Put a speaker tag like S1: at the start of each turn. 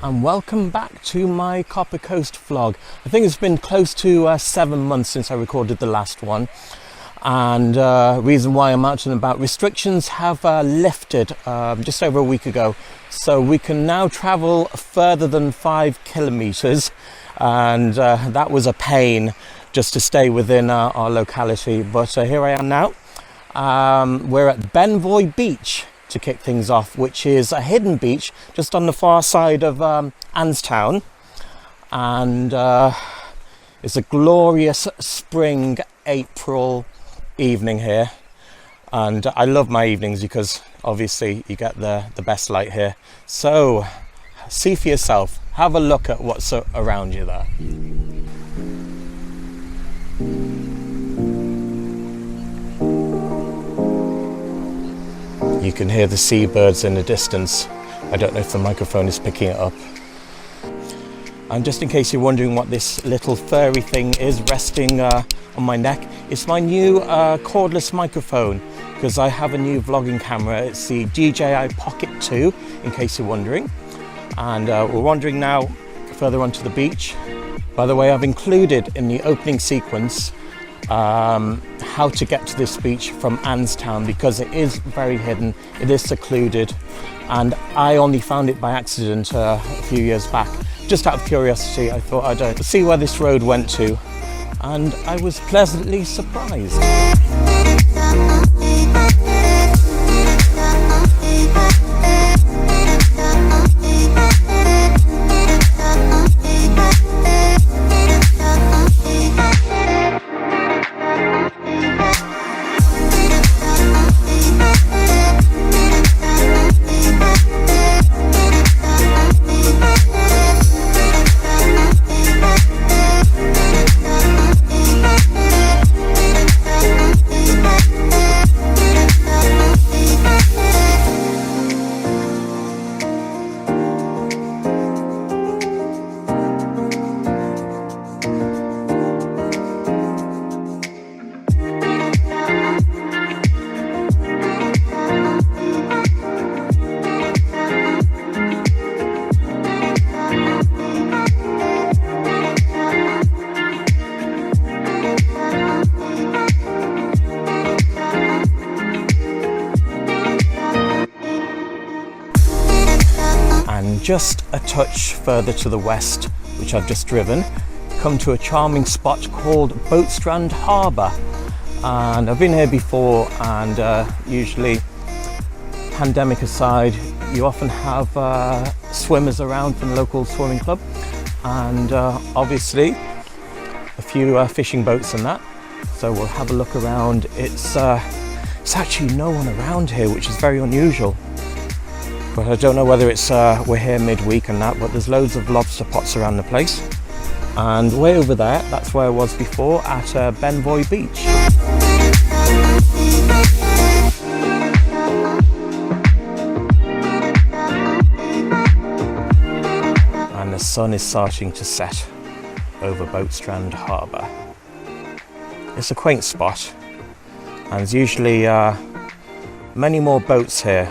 S1: and welcome back to my Copper Coast vlog. I think it's been close to 7 months since I recorded the last one, and reason why I'm out and about, restrictions have lifted just over a week ago, so we can now travel further than 5 kilometers, and that was a pain just to stay within our locality, but here I am now. We're at Benvoy beach to kick things off, which is a hidden beach just on the far side of Annestown, and it's a glorious spring April evening here, and I love my evenings because obviously you get the best light here. So see for yourself, have a look at what's around you there. You can hear the seabirds in the distance. I don't know if the microphone is picking it up. And just in case you're wondering what this little furry thing is resting on my neck, it's my new cordless microphone, because I have a new vlogging camera. It's the DJI Pocket 2, in case you're wondering. And we're wandering now further onto the beach. By the way, I've included in the opening sequence how to get to this beach from Annestown, because it is very hidden, it is secluded, and I only found it by accident a few years back. Just out of curiosity, I thought I'd see where this road went to, and I was pleasantly surprised. Just a touch further to the west, which I've just driven, come to a charming spot called Boatstrand Harbour. And I've been here before, and usually, pandemic aside, you often have swimmers around from the local swimming club, and obviously a few fishing boats and that. So we'll have a look around. It's actually no one around here, which is very unusual. But I don't know whether it's we're here midweek and that, but there's loads of lobster pots around the place. And way over there, that's where I was before, at Benvoy beach. And the sun is starting to set over Boatstrand Harbour. It's a quaint spot, and there's usually many more boats here